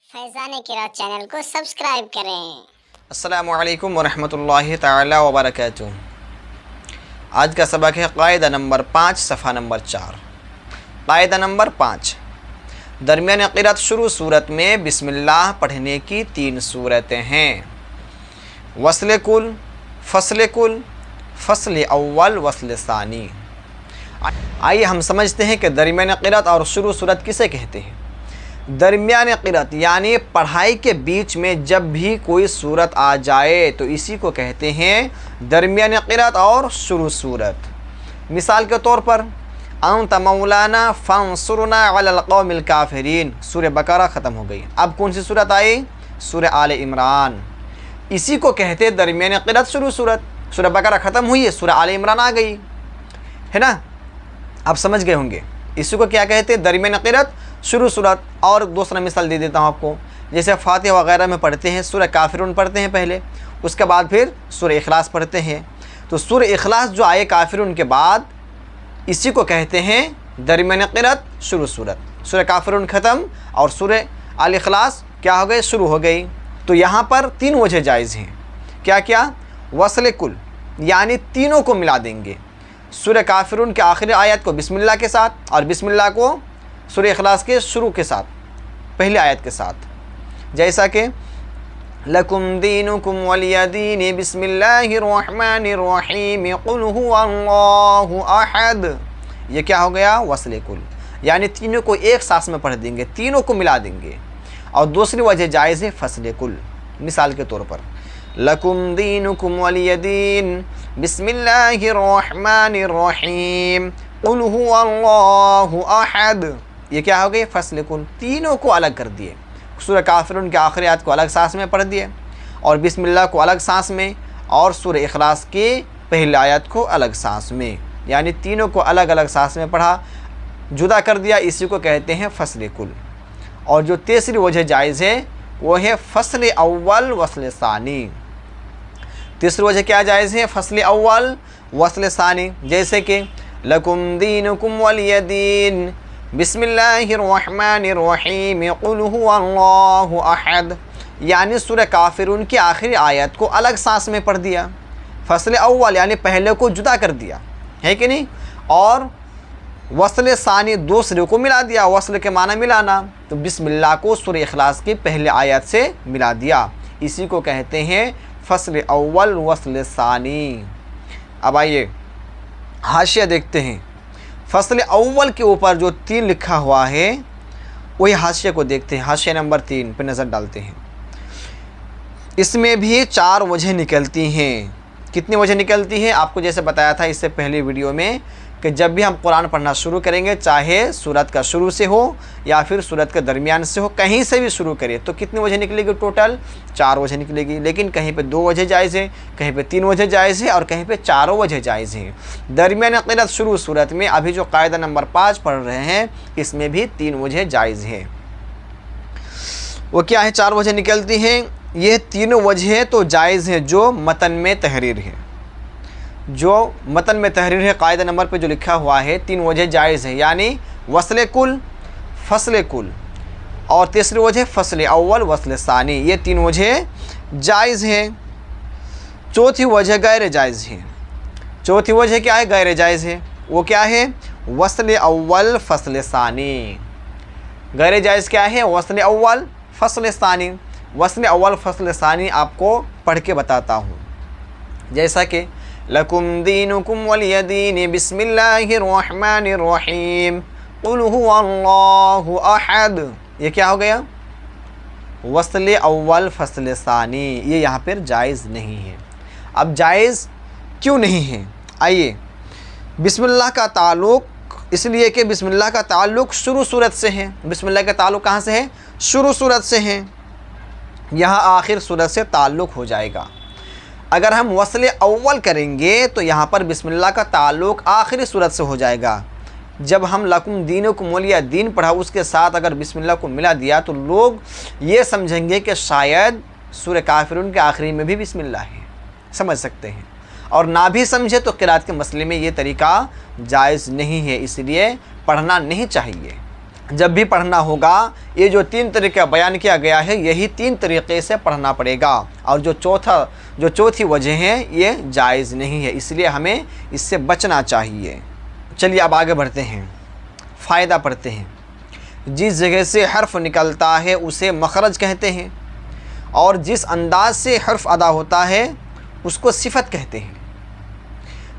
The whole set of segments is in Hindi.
फैज़ान क़िराअत चैनल को सब्सक्राइब करें। अस्सलामु अलैकुम वरहमतुल्लाहि ताला व बरकातुहू। आज का सबक है क़ायदा नंबर 5 सफ़ा नंबर 4। क़ायदा नंबर 5, दरमियान क़िराअत शुरू सूरत में बिस्मिल्लाह पढ़ने की 3 सूरतें हैं। वस्ल कुल, फ़स्ल कुल, फ़स्ल अव्वल, वस्ल सानी। आइए हम समझते हैं कि दरमियान क़िराअत और शुरू सूरत किसे कहते हैं। दरमियान क़िराअत यानी पढ़ाई के बीच में जब भी कोई सूरत आ जाए तो इसी को कहते हैं दरमियान क़िराअत और शुरू सूरत। मिसाल के तौर पर अंत मौलाना फंसुरना अलल कौमिल काफिरीन, सूरह बकरा ख़त्म हो गई। अब कौन सी सूरत आई? सूरह आले इमरान। इसी को कहते हैं दरमियान क़िराअत शुरू सूरत। सूरह बकरा ख़त्म हुई है, सूरह आले इमरान आ गई है ना। आप समझ गए होंगे इसी को क्या कहते हैं, दरमियान क़िराअत शुरू सूरत। और दूसरा मिसाल दे देता हूँ आपको, जैसे फातिहा वगैरह में पढ़ते हैं सूरह काफिरून पढ़ते हैं पहले, उसके बाद फिर सूरह इखलास पढ़ते हैं। तो सूरह इखलास जो आए काफिरून के बाद, इसी को कहते हैं दरमियान क़िराअत शुरू सूरत। सूरह काफिरून ख़त्म और सूरह अल इखलास क्या हो गई, शुरू हो गई। तो यहाँ पर 3 वजह जायज़ हैं। क्या क्या? वस्ल कुल यानी तीनों को मिला देंगे। सूरह काफिरून के आखिरी आयत को बिस्मिल्लाह के साथ और बिस्मिल्लाह को सूरह इखलास के शुरू के साथ, पहली आयत के साथ। जैसा कि लकुम दीनुकुम वलिया दीन बिस्मिल्लाहिर्रहमानिर्रहीम कुल हुवल्लाहु अहद। ये क्या हो गया? वस्ल कुल यानी तीनों को एक सांस में पढ़ देंगे, तीनों को मिला देंगे। और दूसरी वजह जायज़ है फ़स्ल कुल। मिसाल के तौर पर लकुम दीनुकुम वलिया दीन बिस्मिल्लाहिर्रहमानिर्रहीम कुल हुवल्लाहु अहद। ये क्या हो गई? फ़स्ल कुल। तीनों को अलग कर दिए। सूरह काफिरून के आखिरी आयत को अलग सांस में पढ़ दिए और बिस्मिल्लाह को अलग सांस में, और सूरह इखलास की पहली आयत को अलग सांस में, यानी तीनों को अलग अलग सांस में पढ़ा, जुदा कर दिया। इसी को कहते हैं फ़स्ल कुल। और जो तीसरी वजह जायज़ है वो है फ़स्ल अव्वल वस्ल सानी। तीसरी वजह क्या जायज़ है? फ़स्ल अव्वल वस्ल सानी। जैसे कि लकुम दीनुकुम वलिया दीन बिस्मिल्लाहिर्रहमानिर्रहीम कुल हुवल्लाहु अहद, यानी सूरह काफिरून की आखिरी आयत को अलग सांस में पढ़ दिया। फ़स्ल अव्वल यानी पहले को जुदा कर दिया, है कि नहीं। और वस्ल सानी दूसरे को मिला दिया। वस्ल के माना मिलाना, तो बिस्मिल्लाह को सूरह इखलास की पहले आयत से मिला दिया। इसी को कहते हैं फ़स्ल अव्वल वस्ल सानी। अब आइए हाशिया देखते हैं। फ़स्ल अव्वल के ऊपर जो 3 लिखा हुआ है वही हाशिया को देखते हैं। हाशिया नंबर 3 पे नज़र डालते हैं। इसमें भी 4 वजह निकलती हैं। कितनी वजह निकलती है? आपको जैसे बताया था इससे पहले वीडियो में कि जब भी हम कुरान पढ़ना शुरू करेंगे, चाहे सूरत का शुरू से हो या फिर सूरत के दरमियान से हो, कहीं से भी शुरू करें तो कितनी वजह निकलेगी? टोटल 4 वजह निकलेगी। लेकिन कहीं पे 2 वजह जायज़ है, कहीं पे 3 वजह जायज़ है और कहीं पे 4 वजह जायज़ है। दरमियान क़िराअत शुरू सूरत में अभी जो क़ायदा नंबर 5 पढ़ रहे हैं, इसमें भी 3 वजह जायज़ है। वो क्या है? 4 वजह निकलती हैं। ये तीनों वजह तो जायज़ हैं जो मतन में तहरीर है। जो मतन में तहरीर है क़ायदा नंबर पे जो लिखा हुआ है, 3 वजह जायज़ है, यानी वस्ल कुल, फ़स्ल कुल और तीसरी वजह फ़स्ल अव्वल वस्ल सानी। ये 3 वजह जायज़ है। चौथी वजह गैर जायज़ है। चौथी वजह क्या है? गैर जायज़ है। वो क्या है? वस्ल अव्वल फ़स्ल सानी। गैर जायज़ क्या है? वस्ल अव्वल फ़स्ल सानी। वस्ल अव्वल फ़स्ल सानी आपको पढ़ के बताता हूँ। जैसा कि लकुम दीनुकुम वलिया दीन बिस्मिल्लाहिर्रहमानिर्रहीम कुल हुवल्लाहु अहद। ये क्या हो गया? वस्ल अव्वल फ़स्ल सानी। ये यहाँ पर जायज़ नहीं है। अब जायज़ क्यों नहीं है? आइए, बिस्मिल्लाह का ताल्लुक़ इसलिए कि बिस्मिल्लाह का ताल्लुक़ शुरू सूरत से है। बिस्मिल्लाह का ताल्लुक़ कहाँ से है? शुरू सूरत से है। यहाँ आखिर सूरत से ताल्लुक़ हो जाएगा। अगर हम वस्ल अव्वल करेंगे तो यहाँ पर बिस्मिल्लाह का ताल्लुक़ आखिरी सूरत से हो जाएगा। जब हम लकुम दीनुकुम वलिया दीन पढ़ा, उसके साथ अगर बिस्मिल्लाह को मिला दिया तो लोग ये समझेंगे कि शायद सूरह काफिरून के आखिरी में भी बिस्मिल्लाह है। समझ सकते हैं। और ना भी समझे तो क़िराअत के मसले में ये तरीक़ा जायज़ नहीं है, इसलिए पढ़ना नहीं चाहिए। जब भी पढ़ना होगा ये जो 3 तरीका बयान किया गया है यही 3 तरीक़े से पढ़ना पड़ेगा, और जो चौथी वजह है ये जायज़ नहीं है, इसलिए हमें इससे बचना चाहिए। चलिए अब आगे बढ़ते हैं, फ़ायदा पढ़ते हैं। जिस जगह से हर्फ निकलता है उसे मखरज कहते हैं, और जिस अंदाज से हर्फ अदा होता है उसको सिफत कहते हैं।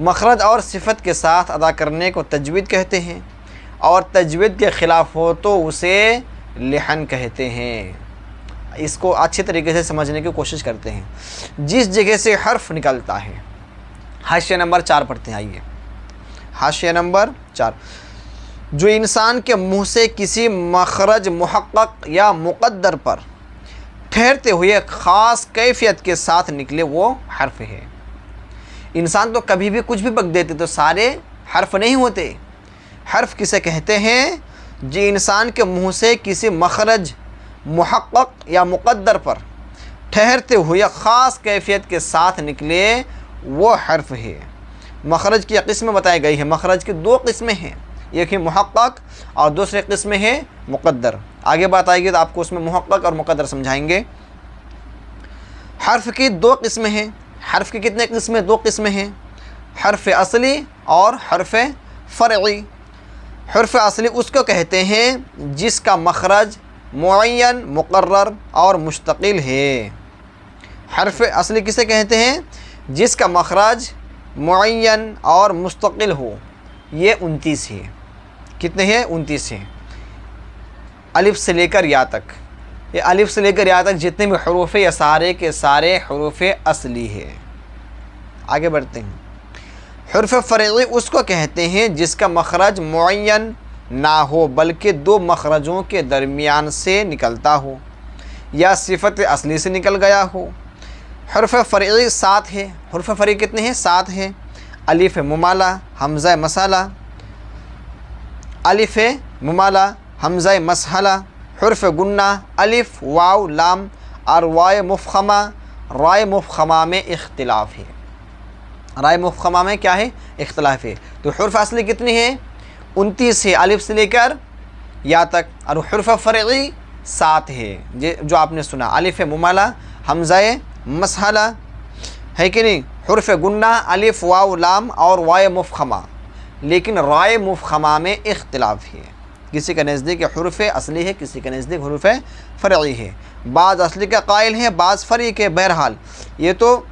मखरज और सिफत के साथ अदा करने को तजवीद कहते हैं, और तजवीद के ख़िलाफ़ हो तो उसे लहन कहते हैं। इसको अच्छे तरीके से समझने की कोशिश करते हैं। जिस जगह से हर्फ निकलता है, हाशिया नंबर 4 पढ़ते हैं। आइए हाशिया नंबर 4। जो इंसान के मुँह से किसी मखरज मुहक्कक या मुक़द्दर पर ठहरते हुए ख़ास कैफियत के साथ निकले वो हर्फ है। इंसान तो कभी भी कुछ भी बक देते तो सारे हर्फ नहीं होते। हर्फ किसे कहते हैं? जो इंसान के मुँह से किसी मखरज मुहक्कक या मुक़द्दर पर ठहरते हुए ख़ास कैफियत के साथ निकले वो हर्फ है। मखरज की किस्में बताई गई है। मखरज की 2 किस्में हैं, एक है मुहक्कक और दूसरे किस्म है मुक़द्दर। आगे बात आएगी तो आपको उसमें मुहक्कक और मुक़द्दर समझाएंगे। हर्फ की 2 किस्में हैं। हर्फ की कितने किस्में? 2 किस्में हैं, हर्फ असली और हर्फ फ़रई। हर्फ असली उसको कहते हैं जिसका मखरज मुअय्यन, मुकर्रर और मुस्तकिल है। हर्फ असली किसे कहते हैं? जिसका मखरज मुअय्यन और मुस्तकिल हो। ये 29 है। कितने हैं? 29 हैं। अलिफ से लेकर या तक, ये अलिफ से लेकर या तक जितने भी हरूफ या सारे के सारे हरूफ असली है। आगे बढ़ते हैं। हर्फ फ़रई उसको कहते हैं जिसका मखरज मुअय्यन ना हो बल्कि 2 मखरजों के दरमियान से निकलता हो या सिफत असली से निकल गया हो। हर्फ फ़रई 7 है। हर्फ फ़रई कितने हैं? 7 हैं। अलिफ मुमाला, हमज़ा मसाला, अलिफ मुमाला, हमज़ा मसहला, हर्फ गुन्ना, अलिफ वाव लाम और वाय मुफ़ख़मा। राय मुफ़ख़मा में इख्तिलाफ़ है। राय मुफ़ख़मा में क्या है? इख्तिलाफ़ है। तो हर्फ असली कितनी है? 29 है, अलिफ से लेकर या तक। और हर्फ फ़रई 7 है जो आपने सुना, अलिफ मुमाला, हमज़ा मसहला है कि नहीं, हर्फ गुन्ना, अलिफ वाव लाम और वाय मुफ़ख़मा। लेकिन राय मुफ़ख़मा में इख्तिलाफ़ है। किसी का नज़दीक हर्फ असली है, किसी के नज़दीक हर्फ फ़रई है। बाज़ असली का कायल है, बाज़ फ़रई के। बहरहाल ये तो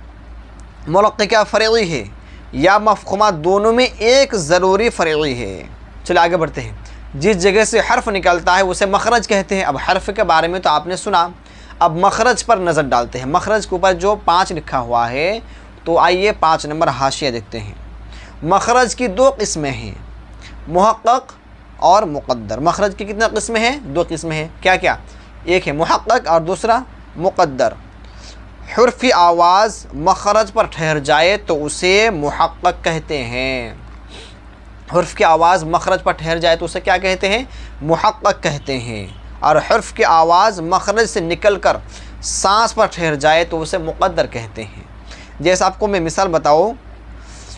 मुलक्का फ़रई है या मफ़ख़ुमा, दोनों में एक ज़रूरी फ़रई है। चलो आगे बढ़ते हैं। जिस जगह से हर्फ निकलता है उसे मखरज कहते हैं। अब हर्फ के बारे में तो आपने सुना, अब मखरज पर नज़र डालते हैं। मखरज के ऊपर जो 5 लिखा हुआ है, तो आइए 5 नंबर हाशिया देखते हैं। मखरज की 2 किस्में हैं, मुहक्कक और मुक़द्दर। मखरज की कितनी किस्में हैं? 2 किस्में हैं। क्या क्या? एक है मुहक्कक और दूसरा मुक़द्दर। हर्फ की आवाज़ मखरज पर ठहर जाए तो उसे मुहक्कक कहते हैं। हर्फ की आवाज़ मखरज पर ठहर जाए तो उसे क्या कहते हैं? मुहक्कक कहते हैं। और हर्फ की आवाज़ मखरज से निकलकर सांस पर ठहर जाए तो उसे मुक़द्दर कहते हैं। जैसे आपको मैं मिसाल बताऊँ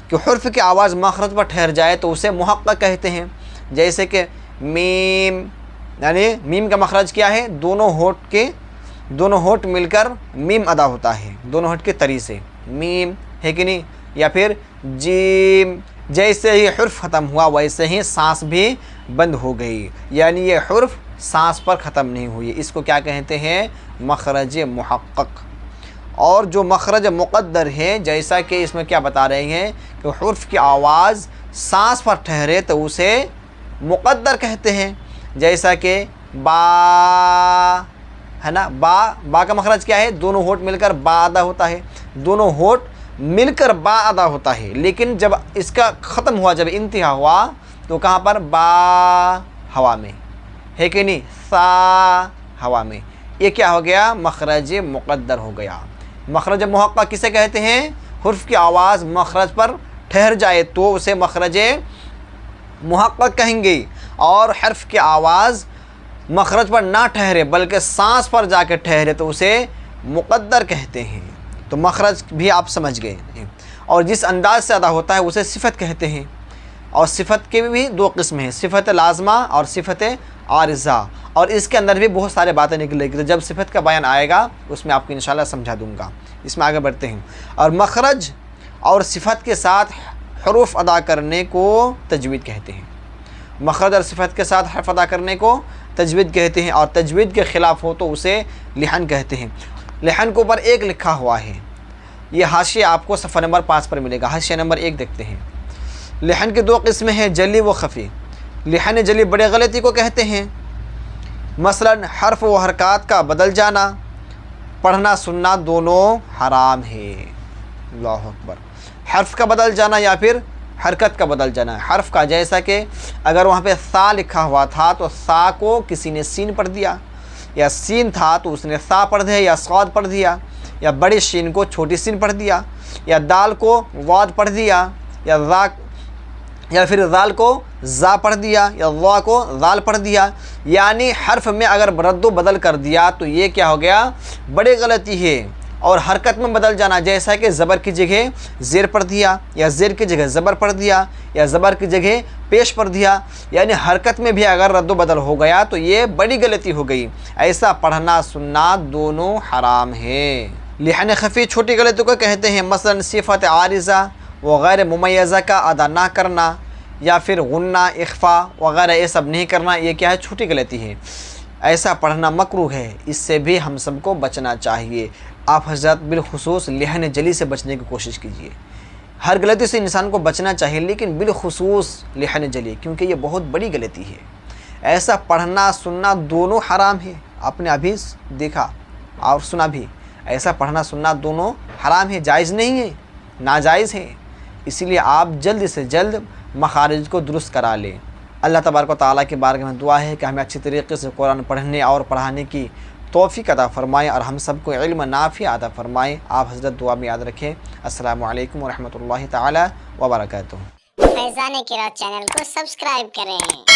कि हर्फ की आवाज़ मखरज पर ठहर जाए तो उसे मुहक्कक कहते हैं। जैसे कि मीम, यानी मीम का मखरज क्या है? दोनों होठ मिलकर मीम अदा होता है, दोनों होठ के तरी से मीम, है कि नहीं? या फिर जीम, जैसे ही हर्फ ख़त्म हुआ वैसे ही सांस भी बंद हो गई, यानी ये हर्फ सांस पर ख़त्म नहीं हुई। इसको क्या कहते हैं? मखरज मुहक्कक। और जो मखरज मुक़द्दर है, जैसा कि इसमें क्या बता रहे हैं कि हर्फ की आवाज़ सांस पर ठहरे तो उसे मुक़द्दर कहते हैं। जैसा कि बा है ना, बा का मखरज क्या है? दोनों होठ मिलकर बा अदा होता है, दोनों होठ मिलकर बा अदा होता है। लेकिन जब इसका ख़त्म हुआ, जब इंतहा हुआ, तो कहाँ पर? बा हवा में, है कि नहीं? सा हवा में। ये क्या हो गया? मखरज मुक़द्दर हो गया। मखरज मुहक्कक किसे कहते हैं? हर्फ की आवाज़ मखरज पर ठहर जाए तो उसे मखरज मुहक्कक कहेंगे। और हर्फ की आवाज़ मखरज पर ना ठहरे बल्कि सांस पर जाकर ठहरे तो उसे मुक़द्दर कहते हैं। तो मखरज भी आप समझ गए। और जिस अंदाज से अदा होता है उसे सिफत कहते हैं। और सिफत के भी दो किस्म हैं, सिफत लाजमा और सिफत आरिज़ा, और इसके अंदर भी बहुत सारे बातें निकलेगी। तो जब सिफत का बयान आएगा उसमें आपको इंशाल्लाह समझा दूँगा। इसमें आगे बढ़ते हैं। और मखरज और सिफत के साथ हरूफ अदा करने को तजवीद कहते हैं। मखरज और सिफत के साथ हर्फ अदा करने को तजवीद कहते हैं, और तजवीद के ख़िलाफ़ हो तो उसे लिहन कहते हैं। लिहन के ऊपर एक लिखा हुआ है, ये हाशिया आपको सफ़ा नंबर 5 पर मिलेगा। हाशिया नंबर 1 देखते हैं। लिहन की दो किस्में हैं, जली व खफ़ी। लिहन जली बड़े गलती को कहते हैं, मसलन हर्फ व हरकत का बदल जाना, पढ़ना सुनना दोनों हराम है। अल्लाहु अकबर। हर्फ का बदल जाना या फिर हरकत का बदल जाना। हर्फ का, जैसा कि अगर वहाँ पे सा लिखा हुआ था तो सा को किसी ने सीन पढ़ दिया, या सीन था तो उसने सा पढ़ दिया या सौद पढ़ दिया, या बड़ी शीन को छोटी सीन पढ़ दिया, या दाल को वाद पढ़ दिया, या रा, या फिर दाल को जा पढ़ दिया, या वा को दाल पढ़ दिया। यानी हर्फ में अगर रद्दो बदल कर दिया तो ये क्या हो गया, बड़ी गलती है। और हरकत में बदल जाना, जैसा कि ज़बर की जगह ज़ेर पढ़ दिया, या ज़ेर की जगह ज़बर पढ़ दिया, या ज़बर की जगह पेश पढ़ दिया, यानी हरकत में भी अगर रद्दो बदल हो गया तो ये बड़ी गलती हो गई। ऐसा पढ़ना सुनना दोनों हराम है। लिहन खफ़ी छोटी गलती को कहते हैं, मसलन सिफ़त आरिज़ा व गैर मुमय्यज़ा का अदा ना करना, या फिर गुन्ना इख्फ़ा वगैरह ये सब नहीं करना, ये क्या है, छोटी गलती है। ऐसा पढ़ना मकरूह है, इससे भी हम सबको बचना चाहिए। आप हज़रत बिलखुसूस लिहन जली से बचने की कोशिश कीजिए। हर गलती से इंसान को बचना चाहिए, लेकिन बिलखुसूस लिहन जली, क्योंकि ये बहुत बड़ी गलती है। ऐसा पढ़ना सुनना दोनों हराम है। आपने अभी देखा और सुना भी, ऐसा पढ़ना सुनना दोनों हराम है, जायज़ नहीं है, नाजायज़ है। इसीलिए आप जल्द से जल्द मखारिज को दुरुस्त करा लें। अल्लाह तबारक व तआला की बारगाह में दुआ है कि हमें अच्छी तरीके से कुरान पढ़ने और पढ़ाने की तौफीक अता फ़रमाएँ, और हम सबको इल्म नाफ़ी अता फ़रमाएँ। आप हज़रत दुआ में याद रखें। अस्सलामु अलैकुम व रहमतुल्लाहि तआला व बरकातुहू। फैज़ान क़िराअत चैनल को सब्सक्राइब करें।